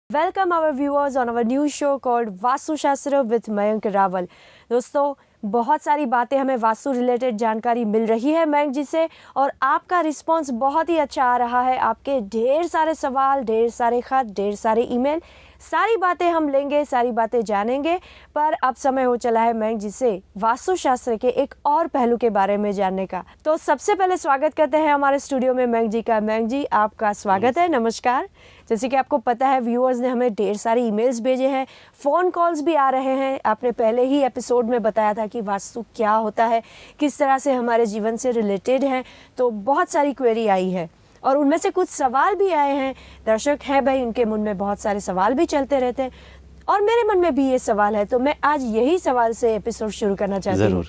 Welcome our viewers on our new show called vastu शास्त्र with Mayank Rawal. दोस्तों, बहुत सारी बातें हमें वास्तु रिलेटेड जानकारी मिल रही है मयंक जी से, और आपका रिस्पांस बहुत ही अच्छा आ रहा है। आपके ढेर सारे सवाल, ढेर सारे खत, ढेर सारे ईमेल, सारी बातें हम लेंगे, सारी बातें जानेंगे। पर अब समय हो चला है मयंक जी से वास्तु शास्त्र के एक और पहलू के बारे में जानने का। तो सबसे पहले स्वागत करते हैं हमारे स्टूडियो में मयंक जी का। मयंक जी, आपका स्वागत है, नमस्कार। जैसे कि आपको पता है, व्यूअर्स ने हमें ढेर सारे ईमेल्स भेजे हैं, फ़ोन कॉल्स भी आ रहे हैं। आपने पहले ही एपिसोड में बताया था कि वास्तु क्या होता है, किस तरह से हमारे जीवन से रिलेटेड है। तो बहुत सारी क्वेरी आई है और उनमें से कुछ सवाल भी आए हैं। दर्शक हैं भाई, उनके मन में बहुत सारे सवाल भी चलते रहते हैं और मेरे मन में भी ये सवाल है। तो मैं आज यही सवाल से एपिसोड शुरू करना चाहती हूँ।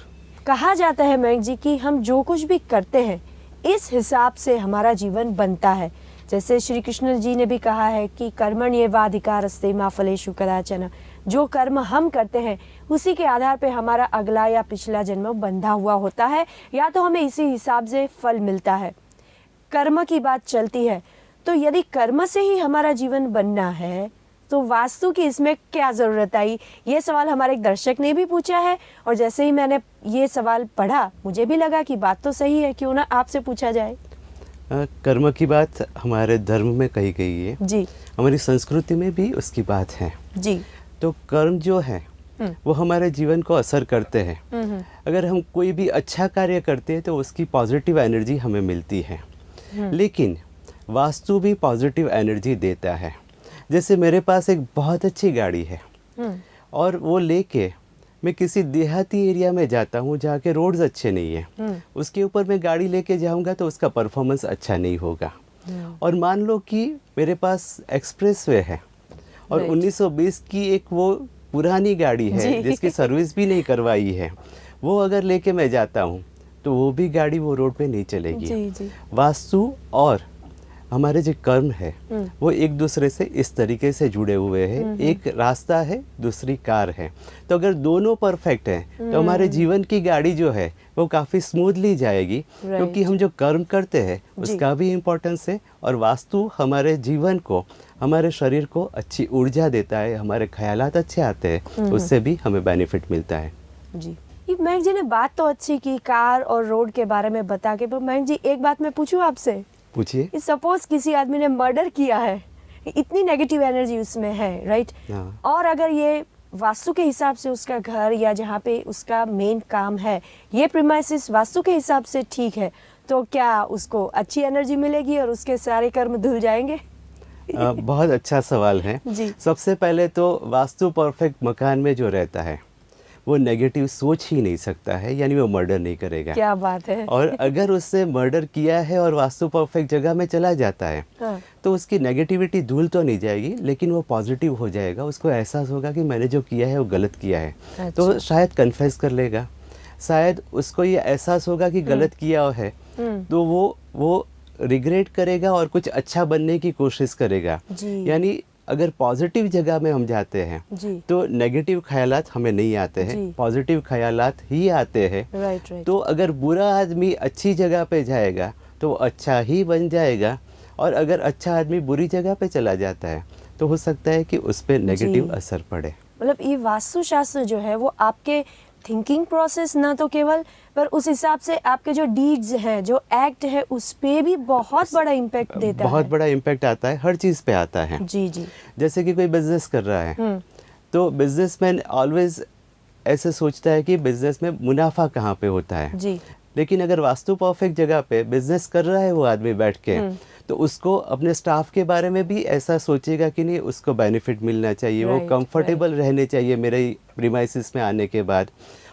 कहा जाता है मयंक जी कि हम जो कुछ भी करते हैं इस हिसाब से हमारा जीवन बनता है। जैसे श्री कृष्ण जी ने भी कहा है कि कर्मण्येवाधिकारस्ते मा फलेषु कदाचन। जो कर्म हम करते हैं उसी के आधार पे हमारा अगला या पिछला जन्म बंधा हुआ होता है, या तो हमें इसी हिसाब से फल मिलता है। कर्म की बात चलती है, तो यदि कर्म से ही हमारा जीवन बनना है तो वास्तु की इसमें क्या ज़रूरत आई? ये सवाल हमारे एक दर्शक ने भी पूछा है, और जैसे ही मैंने ये सवाल पढ़ा मुझे भी लगा कि बात तो सही है, क्यों ना आपसे पूछा जाए। कर्म की बात हमारे धर्म में कही गई है जी, हमारी संस्कृति में भी उसकी बात है जी। तो कर्म जो है वो हमारे जीवन को असर करते हैं। अगर हम कोई भी अच्छा कार्य करते हैं तो उसकी पॉजिटिव एनर्जी हमें मिलती है, लेकिन वास्तु भी पॉजिटिव एनर्जी देता है। जैसे मेरे पास एक बहुत अच्छी गाड़ी है और वो लेके मैं किसी देहाती एरिया में जाता हूँ जहाँ के रोड्स अच्छे नहीं हैं, उसके ऊपर मैं गाड़ी लेके जाऊँगा तो उसका परफॉर्मेंस अच्छा नहीं होगा। और मान लो कि मेरे पास एक्सप्रेसवे है और 1920 की एक वो पुरानी गाड़ी है जिसकी सर्विस भी नहीं करवाई है, वो अगर लेके मैं जाता हूँ तो वो भी गाड़ी वो रोड पे नहीं चलेगी। जी। वास्तु और हमारे जो कर्म है वो एक दूसरे से इस तरीके से जुड़े हुए हैं। एक रास्ता है, दूसरी कार है। तो अगर दोनों परफेक्ट हैं तो हमारे जीवन की गाड़ी जो है वो काफ़ी स्मूथली जाएगी, क्योंकि हम जो कर्म करते हैं उसका भी इम्पोर्टेंस है। और वास्तु हमारे जीवन को, हमारे शरीर को अच्छी ऊर्जा देता है, हमारे ख्यालात अच्छे आते हैं, उससे भी हमें बेनिफिट मिलता है। जी, मयंक जी ने बात तो अच्छी की कार और रोड के बारे में बता के, पर मयंक जी एक बात मैं पूछूं आपसे। पूछिए। सपोज किसी आदमी ने मर्डर किया है, इतनी नेगेटिव एनर्जी उसमें है, राइट? और अगर ये वास्तु के हिसाब से उसका घर या जहाँ पे उसका मेन काम है ये प्रीमाइसिस वास्तु के हिसाब से ठीक है, तो क्या उसको अच्छी एनर्जी मिलेगी और उसके सारे कर्म धुल जाएंगे? बहुत अच्छा सवाल है जी। सबसे पहले तो वास्तु परफेक्ट मकान में जो रहता है वो नेगेटिव सोच ही नहीं सकता है, यानी वो मर्डर नहीं करेगा। क्या बात है। और अगर उससे मर्डर किया है और वास्तु परफेक्ट जगह में चला जाता है तो उसकी नेगेटिविटी धूल तो नहीं जाएगी, लेकिन वो पॉजिटिव हो जाएगा। उसको एहसास होगा कि मैंने जो किया है वो गलत किया है। अच्छा। तो शायद कन्फेस कर लेगा, शायद उसको ये एहसास होगा कि गलत किया है, तो वो रिग्रेट करेगा और कुछ अच्छा बनने की कोशिश करेगा। यानी अगर पॉजिटिव जगह में हम जाते हैं तो नेगेटिव ख्यालात हमें नहीं आते हैं, पॉजिटिव ख्यालात ही आते हैं। राइट। तो अगर बुरा आदमी अच्छी जगह पे जाएगा तो वो अच्छा ही बन जाएगा, और अगर अच्छा आदमी बुरी जगह पे चला जाता है तो हो सकता है कि उस पर नेगेटिव असर पड़े। मतलब ये वास्तु शास्त्र जो है वो आपके थिंकिंग प्रोसेस ना तो केवल, पर उस हिसाब से आपके जो डीड्स हैं, जो एक्ट है, उस पे भी बहुत बड़ा इम्पैक्ट देता है। बहुत बड़ा इम्पैक्ट आता है, हर चीज़ पे आता है। जी। जैसे कि कोई बिजनेस कर रहा है तो बिजनेसमैन ऑलवेज ऐसे सोचता है कि बिजनेस में मुनाफा कहाँ पे होता है जी। लेकिन अगर वास्तु परफेक्ट जगह पे बिजनेस कर रहा है वो आदमी बैठ के, तो उसको अपने स्टाफ के बारे में भी ऐसा सोचेगा कि नहीं, उसको बेनिफिट मिलना चाहिए, वो कंफर्टेबल रहने चाहिए मेरे प्रीमाइसिस में आने के बाद।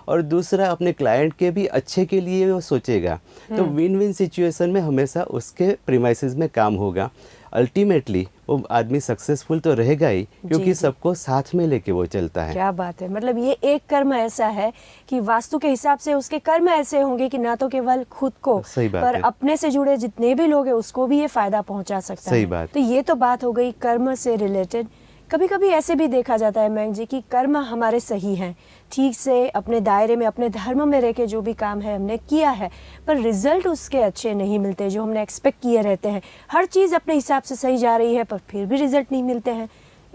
और दूसरा, अपने क्लाइंट के भी अच्छे के लिए वो सोचेगा। तो विन विन सिचुएशन में हमेशा उसके प्रीमाइसिस में काम होगा। अल्टीमेटली वो आदमी सक्सेसफुल तो रहेगा ही, क्योंकि सबको साथ में लेके वो चलता है। क्या बात है। मतलब ये एक कर्म ऐसा है कि वास्तु के हिसाब से उसके कर्म ऐसे होंगे कि ना तो केवल खुद को, पर अपने से जुड़े जितने भी लोग हैं उसको भी ये फायदा पहुंचा सकता है। सही बात। तो ये तो बात हो गई कर्म से रिलेटेड। कभी कभी ऐसे भी देखा जाता है मयंक जी कि कर्म हमारे सही हैं, ठीक से अपने दायरे में, अपने धर्म में रह के जो भी काम है हमने किया है, पर रिजल्ट उसके अच्छे नहीं मिलते जो हमने एक्सपेक्ट किए रहते हैं। हर चीज़ अपने हिसाब से सही जा रही है पर फिर भी रिजल्ट नहीं मिलते हैं।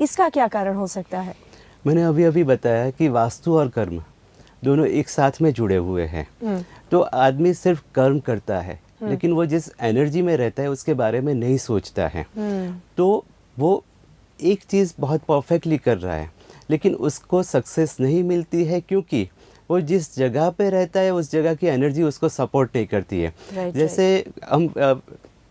इसका क्या कारण हो सकता है? मैंने अभी अभी बताया कि वास्तु और कर्म दोनों एक साथ में जुड़े हुए हैं। तो आदमी सिर्फ कर्म करता है, लेकिन वो जिस एनर्जी में रहता है उसके बारे में नहीं सोचता है। तो वो एक चीज़ बहुत परफेक्टली कर रहा है, लेकिन उसको सक्सेस नहीं मिलती है क्योंकि वो जिस जगह पे रहता है उस जगह की एनर्जी उसको सपोर्ट नहीं करती है। जैसे हम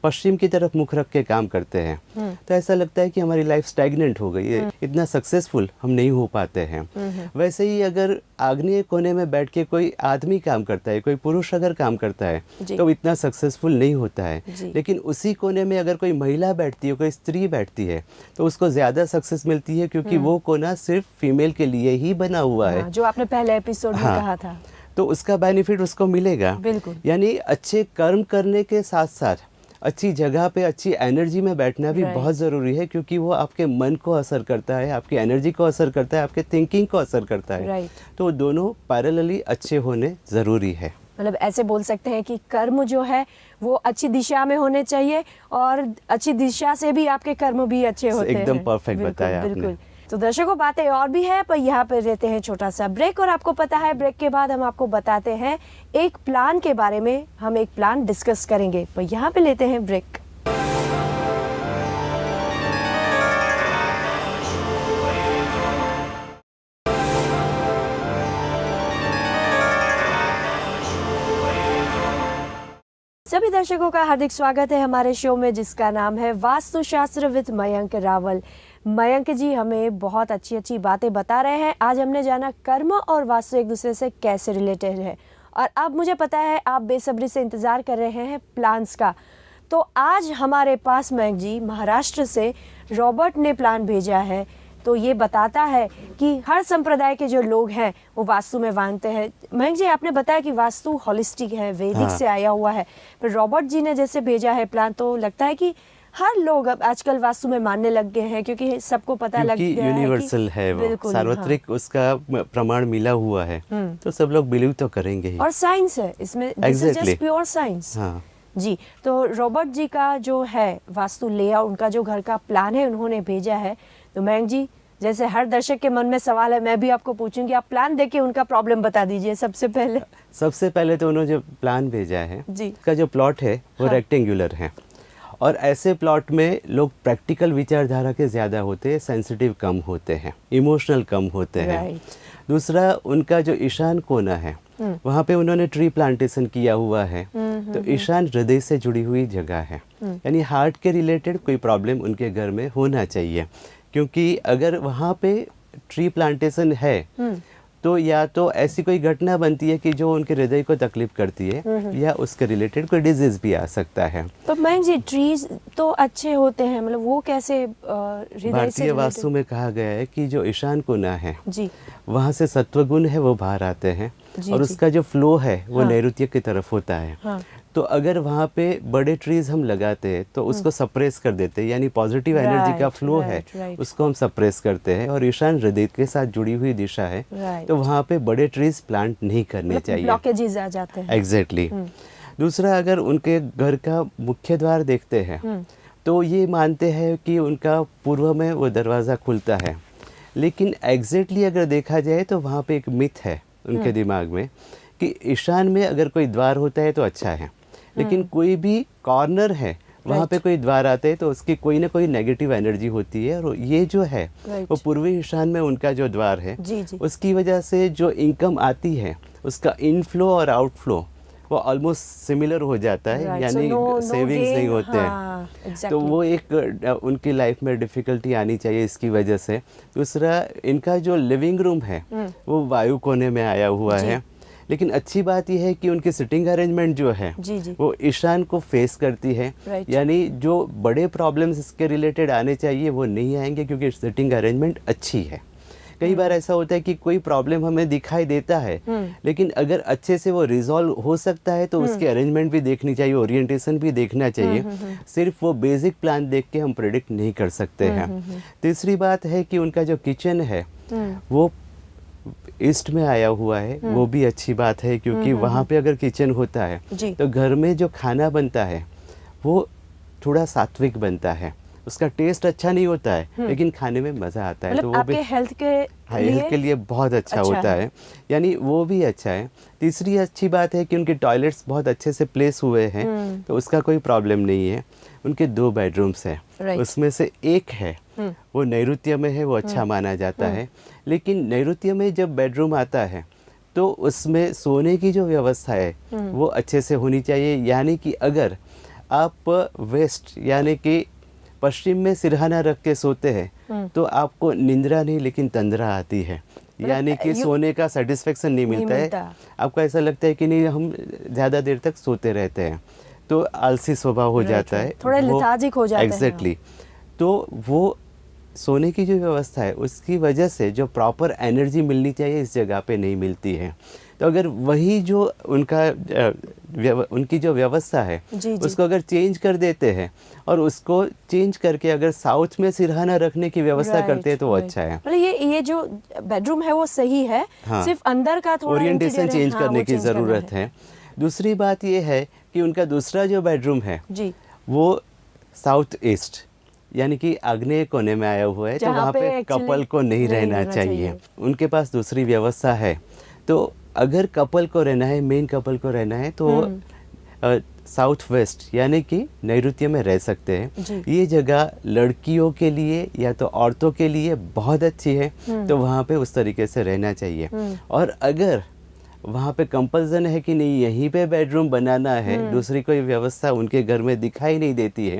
पश्चिम की तरफ मुख रख के काम करते हैं तो ऐसा लगता है कि हमारी लाइफ स्टैग्नेंट हो गई है, इतना सक्सेसफुल हम नहीं हो पाते हैं। वैसे ही अगर आग्नेय कोने में बैठ के कोई आदमी काम करता है, कोई पुरुष अगर काम करता है तो इतना सक्सेसफुल नहीं होता है। लेकिन उसी कोने में अगर कोई महिला बैठती है, कोई स्त्री बैठती है तो उसको ज़्यादा सक्सेस मिलती है क्योंकि वो कोना सिर्फ फीमेल के लिए ही बना हुआ है। जो आपने पहले एपिसोड में कहा था, तो उसका बेनिफिट उसको मिलेगा। बिल्कुल। यानी अच्छे कर्म करने के साथ साथ अच्छी जगह पे अच्छी एनर्जी में बैठना भी बहुत ज़रूरी है, क्योंकि वो आपके मन को असर करता है, आपकी एनर्जी को असर करता है, आपके थिंकिंग को असर करता है। तो दोनों पैरेलली अच्छे होने ज़रूरी है। मतलब ऐसे बोल सकते हैं कि कर्म जो है वो अच्छी दिशा में होने चाहिए और अच्छी दिशा से भी आपके कर्म भी अच्छे होते हैं। एकदम परफेक्ट बताया आपने। बिल्कुल। तो दर्शकों, बातें और भी है, पर यहाँ पर रहते हैं छोटा सा ब्रेक। और आपको पता है, ब्रेक के बाद हम आपको बताते हैं एक प्लान के बारे में। हम एक प्लान डिस्कस करेंगे, पर यहाँ पे लेते हैं ब्रेक। सभी दर्शकों का हार्दिक स्वागत है हमारे शो में, जिसका नाम है वास्तुशास्त्र विद मयंक रावल। मयंक जी हमें बहुत अच्छी अच्छी बातें बता रहे हैं। आज हमने जाना कर्म और वास्तु एक दूसरे से कैसे रिलेटेड है, और अब मुझे पता है आप बेसब्री से इंतज़ार कर रहे हैं प्लान्स का। तो आज हमारे पास मयंक जी महाराष्ट्र से रॉबर्ट ने प्लान भेजा है। तो ये बताता है कि हर संप्रदाय के जो लोग हैं वो वास्तु में मानते हैं। मयंक जी, आपने बताया कि वास्तु होलिस्टिक है, वैदिक से आया हुआ है, पर रॉबर्ट जी ने जैसे भेजा है प्लान, तो लगता है कि हर लोग अब आजकल वास्तु में मानने लग गए हैं, क्योंकि सबको पता लग गया है यूनिवर्सल है वो, सार्वत्रिक उसका प्रमाण मिला हुआ है, तो सब लोग बिलीव तो करेंगे ही। और साइंस है इसमें, this is just pure science. जी, तो रॉबर्ट जी का जो है वास्तु लेआउट, उनका जो घर का प्लान है उन्होंने भेजा है। तो मयंक जी, जैसे हर दर्शक के मन में सवाल है, मैं भी आपको पूछूंगी, आप प्लान देके उनका प्रॉब्लम बता दीजिए सबसे पहले। तो उन्होंने जो प्लान भेजा है जी, का जो प्लॉट है वो रेक्टेंगुलर है, और ऐसे प्लॉट में लोग प्रैक्टिकल विचारधारा के ज़्यादा होते हैं, सेंसिटिव कम होते हैं, इमोशनल कम होते हैं। दूसरा, उनका जो ईशान कोना है वहाँ पे उन्होंने ट्री प्लांटेशन किया हुआ है, तो ईशान हृदय से जुड़ी हुई जगह है, यानी हार्ट के रिलेटेड कोई प्रॉब्लम उनके घर में होना चाहिए। क्योंकि अगर वहाँ पे ट्री प्लांटेशन है तो या तो ऐसी कोई घटना बनती है कि जो उनके हृदय को तकलीफ करती है, या उसके रिलेटेड कोई डिजीज भी आ सकता है। तो मयंक जी, ट्रीज तो अच्छे होते हैं, मतलब वो कैसे हृदय से? भारतीय वास्तु में कहा गया है कि जो ईशान कोना है जी, वहाँ से सत्वगुण है वो बाहर आते हैं, और उसका जो फ्लो है वो नैऋत्य की तरफ होता है। तो अगर वहाँ पे बड़े ट्रीज हम लगाते हैं तो उसको सप्रेस कर देते हैं, यानी पॉजिटिव एनर्जी का फ्लो है उसको हम सप्रेस करते हैं, और ईशान हृदय के साथ जुड़ी हुई दिशा है, तो वहाँ पे बड़े ट्रीज प्लांट नहीं करने चाहिए, ब्लॉकेजेस आ जाते हैं। एग्जैक्टली। दूसरा, अगर उनके घर का मुख्य द्वार देखते हैं तो ये मानते हैं कि उनका पूर्व में वो दरवाज़ा खुलता है, लेकिन एग्जैक्टली अगर देखा जाए तो वहाँ पे एक मिथ है उनके दिमाग में कि ईशान में अगर कोई द्वार होता है तो अच्छा है, लेकिन कोई भी कॉर्नर है वहाँ पे कोई द्वार आते हैं तो उसकी कोई ना कोई नेगेटिव एनर्जी होती है, और ये जो है वो पूर्वी ईशान में उनका जो द्वार है उसकी वजह से जो इनकम आती है उसका इनफ्लो और आउटफ्लो वो ऑलमोस्ट सिमिलर हो जाता है, यानी सेविंग्स नहीं होते हैं। तो वो एक उनकी लाइफ में डिफ़िकल्टी आनी चाहिए इसकी वजह से। दूसरा, इनका जो लिविंग रूम है वो वायु कोने में आया हुआ है, लेकिन अच्छी बात यह है कि उनकी सिटिंग अरेंजमेंट जो है वो ईशान को फेस करती है, यानी जो बड़े प्रॉब्लम्स इसके रिलेटेड आने चाहिए वो नहीं आएंगे, क्योंकि सिटिंग अरेंजमेंट अच्छी है। कई बार ऐसा होता है कि कोई प्रॉब्लम हमें दिखाई देता है, लेकिन अगर अच्छे से वो रिजॉल्व हो सकता है तो उसकी अरेंजमेंट भी देखनी चाहिए, ओरिएंटेशन भी देखना चाहिए। सिर्फ वो बेसिक प्लान देख के हम प्रेडिक्ट नहीं कर सकते हैं। तीसरी बात है कि उनका जो किचन है वो ईस्ट में आया हुआ है, वो भी अच्छी बात है, क्योंकि वहाँ पे अगर किचन होता है तो घर में जो खाना बनता है वो थोड़ा सात्विक बनता है, उसका टेस्ट अच्छा नहीं होता है लेकिन खाने में मज़ा आता है, तो मतलब वो भी आपके हेल्थ के हेल्थ के लिए बहुत अच्छा होता है, यानी वो भी अच्छा है। तीसरी अच्छी बात है कि उनके टॉयलेट्स बहुत अच्छे से प्लेस हुए हैं, तो उसका कोई प्रॉब्लम नहीं है। उनके 2 बेडरूम्स हैं, उसमें से एक है वो नैऋत्य में है, वो अच्छा माना जाता है। लेकिन नैऋत्य में जब बेडरूम आता है तो उसमें सोने की जो व्यवस्था है वो अच्छे से होनी चाहिए, यानी कि अगर आप वेस्ट यानी कि पश्चिम में सिरहाना रख के सोते हैं तो आपको निंद्रा नहीं लेकिन तंद्रा आती है, यानी कि सोने का सेटिस्फेक्शन नहीं मिलता है। आपको ऐसा लगता है कि नहीं हम ज़्यादा देर तक सोते रहते हैं, तो आलसी स्वभाव हो जाता है, थोड़ा लेथार्जिक हो जाते हैं। एग्जैक्टली। तो वो सोने की जो व्यवस्था है उसकी वजह से जो प्रॉपर एनर्जी मिलनी चाहिए इस जगह पे नहीं मिलती है। तो अगर वही जो उनकी जो व्यवस्था है उसको अगर चेंज कर देते हैं और उसको चेंज करके अगर साउथ में सिरहाना रखने की व्यवस्था करते हैं तो वो अच्छा है। मतलब ये जो बेडरूम है वो सही है, सिर्फ अंदर का थोड़ा ओरिएंटेशन चेंज करने की ज़रूरत है। दूसरी बात ये है कि उनका दूसरा जो बेडरूम है वो साउथ ईस्ट यानी कि आग्नेय कोने में आया हुआ है, तो वहाँ पे कपल को नहीं रहना चाहिए। उनके पास दूसरी व्यवस्था है, तो अगर कपल को रहना है, मेन कपल को रहना है तो साउथ वेस्ट यानी कि नैऋत्य में रह सकते हैं। ये जगह लड़कियों के लिए या तो औरतों के लिए बहुत अच्छी है, तो वहाँ पे उस तरीके से रहना चाहिए। और अगर वहाँ पे कंपल्सन है कि नहीं यहीं पे बेडरूम बनाना है, दूसरी कोई व्यवस्था उनके घर में दिखाई नहीं देती है,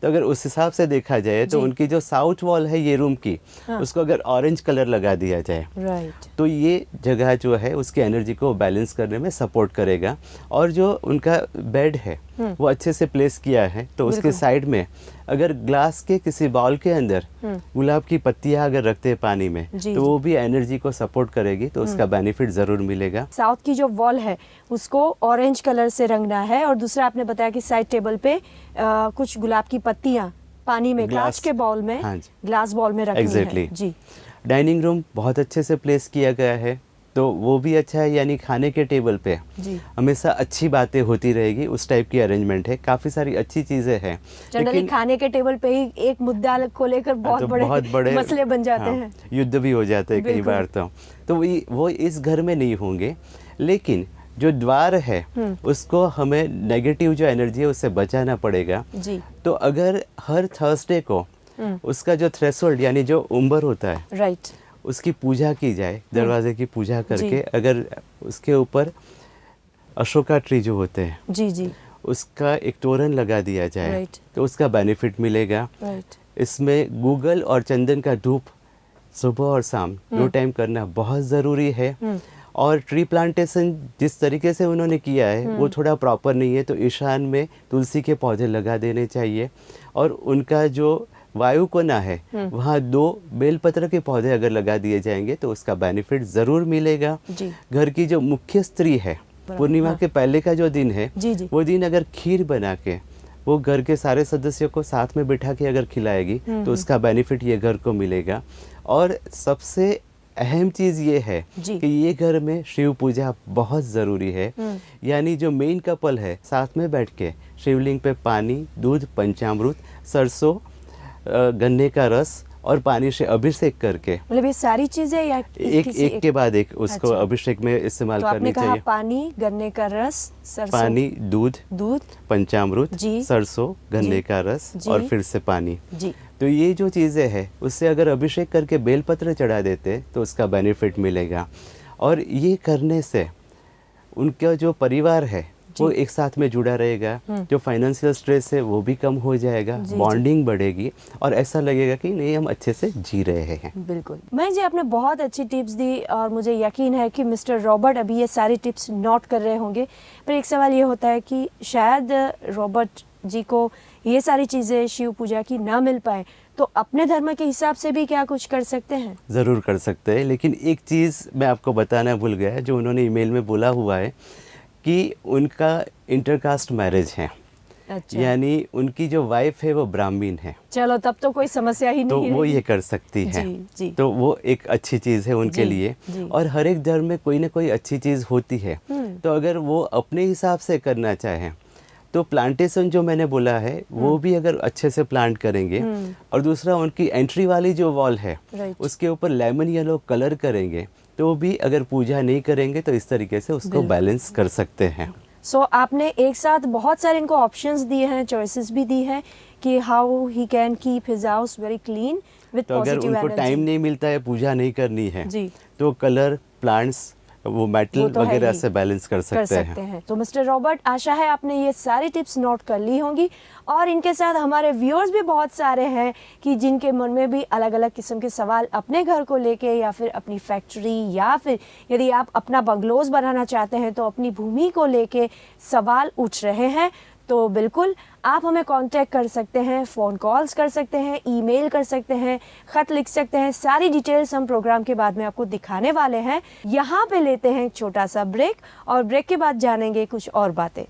तो अगर उस हिसाब से देखा जाए तो उनकी जो साउथ वॉल है ये रूम की, उसको अगर ऑरेंज कलर लगा दिया जाए तो ये जगह जो है उसकी एनर्जी को बैलेंस करने में सपोर्ट करेगा। और जो उनका बेड है वो अच्छे से प्लेस किया है, तो उसके साइड में अगर ग्लास के किसी बाउल के अंदर गुलाब की पत्तियां अगर रखते हैं पानी में तो वो भी एनर्जी को सपोर्ट करेगी, तो उसका बेनिफिट ज़रूर मिलेगा। साउथ की जो वॉल है उसको ऑरेंज कलर से रंगना है, और दूसरा आपने बताया कि साइड टेबल पे कुछ गुलाब की पत्तियां पानी में कांच के बाउल में, ग्लास बाउल में रखनी है। जी। डाइनिंग रूम बहुत अच्छे से प्लेस किया गया है, तो वो भी अच्छा है, यानी खाने के टेबल पे हमेशा अच्छी बातें होती रहेगी, उस टाइप की अरेंजमेंट है। काफ़ी सारी अच्छी चीज़ें हैं। जनरली खाने के टेबल पे ही एक मुद्दा को लेकर बहुत बड़े मसले बन जाते हैं, युद्ध भी हो जाते हैं कई बार। तो वो इस घर में नहीं होंगे, लेकिन जो द्वार है उसको हमें नेगेटिव जो एनर्जी है उससे बचाना पड़ेगा। तो अगर हर थर्सडे को उसका जो थ्रेशोल्ड यानी जो उम्बर होता है उसकी पूजा की जाए, दरवाजे की पूजा करके, अगर उसके ऊपर अशोका ट्री जो होते हैं उसका एक तोरण लगा दिया जाए तो उसका बेनिफिट मिलेगा। इसमें गूगल और चंदन का धूप सुबह और शाम 2 टाइम करना बहुत ज़रूरी है। और ट्री प्लांटेशन जिस तरीके से उन्होंने किया है वो थोड़ा प्रॉपर नहीं है, तो ईशान में तुलसी के पौधे लगा देने चाहिए। और उनका जो वायु कोना है वहाँ 2 बेलपत्र के पौधे अगर लगा दिए जाएंगे तो उसका बेनिफिट ज़रूर मिलेगा। घर की जो मुख्य स्त्री है पूर्णिमा के पहले का जो दिन है वो दिन अगर खीर बना के वो घर के सारे सदस्यों को साथ में बिठा के अगर खिलाएगी तो उसका बेनिफिट ये घर को मिलेगा। और सबसे अहम चीज़ ये है कि ये घर में शिव पूजा बहुत ज़रूरी है, यानी जो मेन कपल है साथ में बैठ के शिवलिंग पे पानी, दूध, पंचामृत, सरसों, गन्ने का रस और पानी से अभिषेक करके, मतलब ये सारी चीजें या एक के बाद एक उसको अभिषेक में इस्तेमाल करनी चाहिए। पानी, गन्ने का रस, सरसों, पानी, दूध, पंचामृत, सरसों, गन्ने का रस और फिर से पानी। तो ये जो चीज़ें हैं उससे अगर अभिषेक करके बेलपत्र चढ़ा देते तो उसका बेनिफिट मिलेगा। और ये करने से उनका जो परिवार है वो एक साथ में जुड़ा रहेगा, जो फाइनेंशियल स्ट्रेस है वो भी कम हो जाएगा, बॉन्डिंग बढ़ेगी और ऐसा लगेगा कि नहीं हम अच्छे से जी रहे हैं। बिल्कुल महेश जी, आपने बहुत अच्छी टिप्स दी और मुझे यकीन है कि मिस्टर रॉबर्ट अभी ये सारी टिप्स नोट कर रहे होंगे। पर एक सवाल ये होता है कि शायद रॉबर्ट जी को ये सारी चीज़ें शिव पूजा की ना मिल पाए, तो अपने धर्म के हिसाब से भी क्या कुछ कर सकते हैं? ज़रूर कर सकते हैं, लेकिन एक चीज़ मैं आपको बताना भूल गया जो उन्होंने ईमेल में बोला हुआ है कि उनका इंटरकास्ट मैरिज है। अच्छा। यानी उनकी जो वाइफ है वो ब्राह्मीण है। चलो तब तो कोई समस्या ही नहीं तो वो ये कर सकती है। जी। तो वो एक अच्छी चीज़ है उनके लिए। और हर एक धर्म में कोई ना कोई अच्छी चीज़ होती है, तो अगर वो अपने हिसाब से करना चाहें तो प्लांटेशन जो मैंने बोला है वो भी अगर अच्छे से प्लांट करेंगे और दूसरा उनकी एंट्री वाली जो वॉल है Right. उसके ऊपर लेमन येलो कलर करेंगे तो भी अगर पूजा नहीं करेंगे तो इस तरीके से उसको बैलेंस कर सकते हैं। सो आपने एक साथ बहुत सारे इनको ऑप्शंस दिए हैं, चॉइसेस भी दी हैं कि how he can keep his house very clean with तो अगर पॉजिटिव उनको टाइम एनर्जी। नहीं मिलता है, पूजा नहीं करनी है, जी। तो कलर, प्लांट्स, वो मेटल वो तो है वगैरह ही। से बैलेंस कर सकते हैं। तो मिस्टर रॉबर्ट, आशा है आपने ये सारी टिप्स नोट कर ली होंगी और इनके साथ हमारे व्यूअर्स भी बहुत सारे हैं कि जिनके मन में भी अलग अलग किस्म के सवाल अपने घर को लेके या फिर अपनी फैक्ट्री या फिर यदि आप अपना बंगलोज बनाना चाहते हैं तो अपनी भूमि को लेके सवाल उठ रहे हैं। तो बिल्कुल आप हमें कांटेक्ट कर सकते हैं, फ़ोन कॉल्स कर सकते हैं, ईमेल कर सकते हैं, ख़त लिख सकते हैं। सारी डिटेल्स हम प्रोग्राम के बाद में आपको दिखाने वाले हैं। यहाँ पे लेते हैं एक छोटा सा ब्रेक और ब्रेक के बाद जानेंगे कुछ और बातें।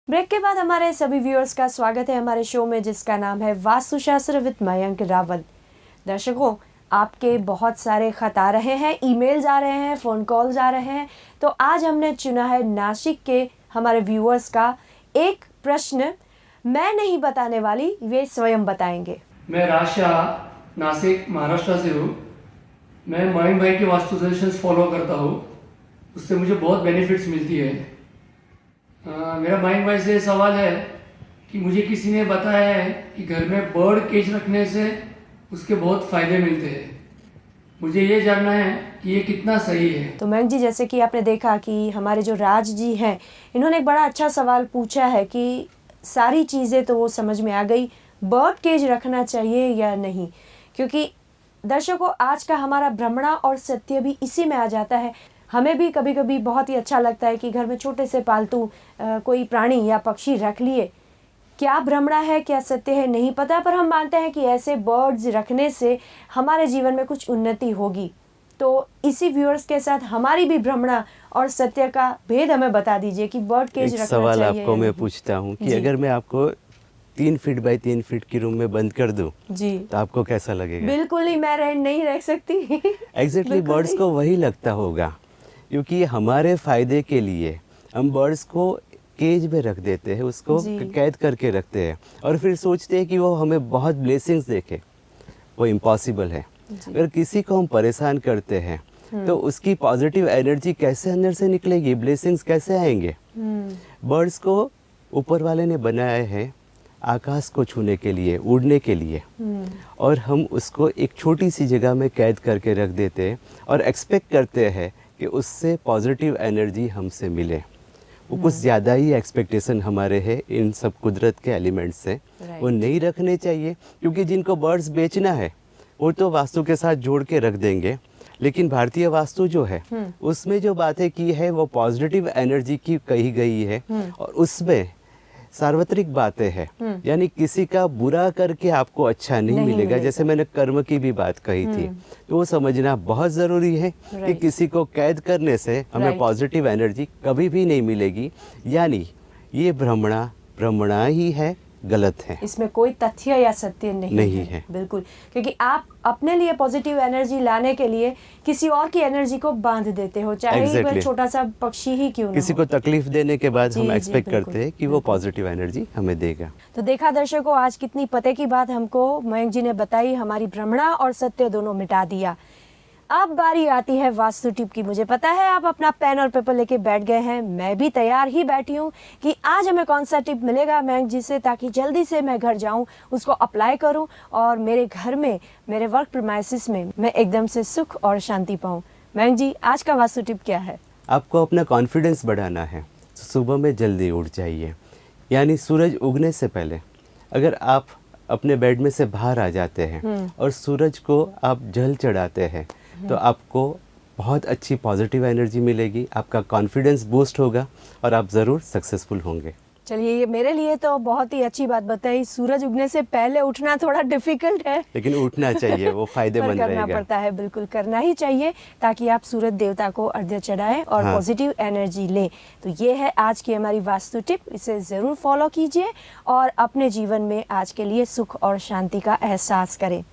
ब्रेक के बाद हमारे सभी व्यूअर्स का स्वागत है हमारे शो में जिसका नाम है वास्तुशास्त्र विद मयंक रावल। दर्शकों, आपके बहुत सारे खत आ रहे हैं, ईमेल्स आ रहे हैं, फ़ोन कॉल्स आ रहे हैं, तो आज हमने चुना है नासिक के हमारे व्यूअर्स का एक प्रश्न मैं नहीं बताने वाली, वे स्वयं बताएंगे। मैं राजशाह नासिक महाराष्ट्र से हूँ। मैं मयंक भाई के वास्तु सजेशंस फॉलो करता हूँ, उससे मुझे बहुत बेनिफिट्स मिलती है। मेरा मयंक भाई से सवाल है कि मुझे किसी ने बताया है कि घर में बर्ड केज रखने से उसके बहुत फ़ायदे मिलते हैं। मुझे ये जानना है कि ये कितना सही है। तो मयंक जी, जैसे कि आपने देखा कि हमारे जो राज जी हैं, इन्होंने एक बड़ा अच्छा सवाल पूछा है कि सारी चीज़ें तो वो समझ में आ गई, बर्ड केज रखना चाहिए या नहीं, क्योंकि दर्शकों आज का हमारा भ्रमणा और सत्य भी इसी में आ जाता है। हमें भी कभी कभी बहुत ही अच्छा लगता है कि घर में छोटे से पालतू कोई प्राणी या पक्षी रख लिए। क्या भ्रमणा है, क्या सत्य है, नहीं पता, पर हम मानते हैं कि ऐसे बर्ड्स रखने से हमारे जीवन में कुछ उन्नति होगी। तो इसी व्यूअर्स के साथ हमारी भी भ्रमणा और सत्य का भेद हमें बता दीजिए कि बर्ड केज एक रखना सवाल चाहिए आपको या मैं नहीं? पूछता हूँ कि जी। अगर मैं आपको 3 फीट बाय 3 फीट की रूम में बंद कर दूं जी, तो आपको कैसा लगेगा? बिल्कुल ही मैं नहीं रह सकती। एग्जैक्टली बिल्कुल बर्ड्स नहीं। को वही लगता होगा, क्योंकि हमारे फायदे के लिए हम बर्ड्स को केज में रख देते हैं, उसको जी। कैद करके रखते हैं और फिर सोचते हैं कि वो हमें बहुत ब्लेसिंग्स देखे। वो इम्पॉसिबल है। अगर किसी को हम परेशान करते हैं तो उसकी पॉजिटिव एनर्जी कैसे अंदर से निकलेगी, ब्लेसिंग्स कैसे आएंगे? बर्ड्स को ऊपर वाले ने बनाया है आकाश को छूने के लिए, उड़ने के लिए, और हम उसको एक छोटी सी जगह में कैद करके रख देते हैं और एक्सपेक्ट करते हैं कि उससे पॉजिटिव एनर्जी हमसे मिले। वो कुछ ज़्यादा ही एक्सपेक्टेशन हमारे है इन सब कुदरत के एलिमेंट्स से। वो नहीं रखने चाहिए, क्योंकि जिनको बर्ड्स बेचना है वो तो वास्तु के साथ जोड़ के रख देंगे, लेकिन भारतीय वास्तु जो है उसमें जो बातें की है वो पॉजिटिव एनर्जी की कही गई है और उसमें सार्वत्रिक बातें हैं, यानी किसी का बुरा करके आपको अच्छा नहीं मिलेगा। जैसे मैंने कर्म की भी बात कही थी, तो वो समझना बहुत ज़रूरी है कि किसी को कैद करने से हमें पॉजिटिव एनर्जी कभी भी नहीं मिलेगी। यानी ये भ्रमणा ही है, गलत है, इसमें कोई तथ्य या सत्य नहीं है। बिल्कुल, क्योंकि आप अपने लिए पॉजिटिव एनर्जी लाने के लिए किसी और की एनर्जी को बांध देते हो, चाहे Exactly. वह छोटा सा पक्षी ही क्यों ना किसी हो। को तकलीफ देने के बाद जी, हम जी, एक्सपेक्ट बिल्कुल, करते हैं कि वो पॉजिटिव एनर्जी हमें देगा। तो देखा दर्शकों, आज कितनी पते की बात हमको मयंक जी ने बताई, हमारी भ्रमणा और सत्य दोनों मिटा दिया। अब बारी आती है वास्तु टिप की। मुझे पता है आप अपना पेन और पेपर लेके बैठ गए हैं, मैं भी तैयार ही बैठी हूँ कि आज हमें कौन सा टिप मिलेगा मयंक जी से, ताकि जल्दी से मैं घर जाऊँ, उसको अप्लाई करूँ और मेरे घर में, मेरे वर्क प्रीमाइसिस में मैं एकदम से सुख और शांति पाऊँ। मयंक जी, आज का वास्तु टिप क्या है? आपको अपना कॉन्फिडेंस बढ़ाना है तो सुबह में जल्दी उठ जाइए, यानी सूरज उगने से पहले अगर आप अपने बेड में से बाहर आ जाते हैं और सूरज को आप जल चढ़ाते हैं तो आपको बहुत अच्छी पॉजिटिव एनर्जी मिलेगी, आपका कॉन्फिडेंस बूस्ट होगा और आप ज़रूर सक्सेसफुल होंगे। चलिए, ये मेरे लिए तो बहुत ही अच्छी बात बताई। सूरज उगने से पहले उठना थोड़ा डिफिकल्ट है, लेकिन उठना चाहिए, वो पर फायदेमंद करना रहेगा। पड़ता है, बिल्कुल करना ही चाहिए, ताकि आप सूरज देवता को अर्घ्य चढ़ाएं और हाँ। पॉजिटिव एनर्जी लें। तो ये है आज की हमारी वास्तु टिप, इसे ज़रूर फॉलो कीजिए और अपने जीवन में आज के लिए सुख और शांति का एहसास करें।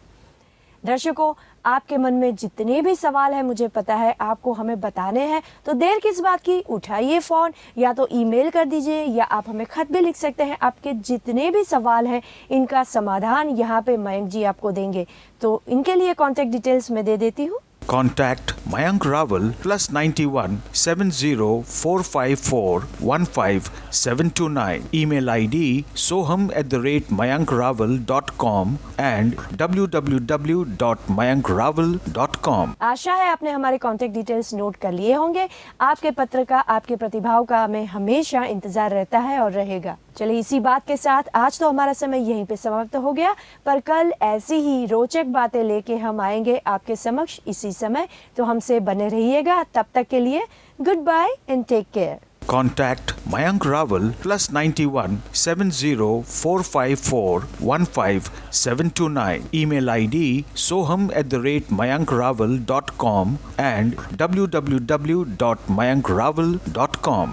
दर्शकों, आपके मन में जितने भी सवाल हैं, मुझे पता है आपको हमें बताने हैं, तो देर किस बात की, उठाइए फ़ोन, या तो ईमेल कर दीजिए या आप हमें खत भी लिख सकते हैं। आपके जितने भी सवाल हैं, इनका समाधान यहाँ पे मयंक जी आपको देंगे। तो इनके लिए कॉन्टैक्ट डिटेल्स मैं दे देती हूँ। Contact Mayank Rawal +91 70454 15729. Email ID soham@mayankraval.com and www.mayankraval.com. आशा है आपने हमारे कॉन्टैक्ट डिटेल्स नोट कर लिए होंगे। आपके पत्र का, आपके प्रतिभाव का हमें हमेशा इंतजार रहता है और रहेगा। चलिए, इसी बात के साथ आज तो हमारा समय यहीं पे समाप्त हो गया, पर कल ऐसी ही रोचक बातें लेके हम आएंगे आपके समक्ष इसी समय। तो हमसे बने रहिएगा, तब तक के लिए good bye and take care. Contact Mayank Rawal +91 70454 15729. Email ID soham@mayankraval.com and www.mayankraval.com.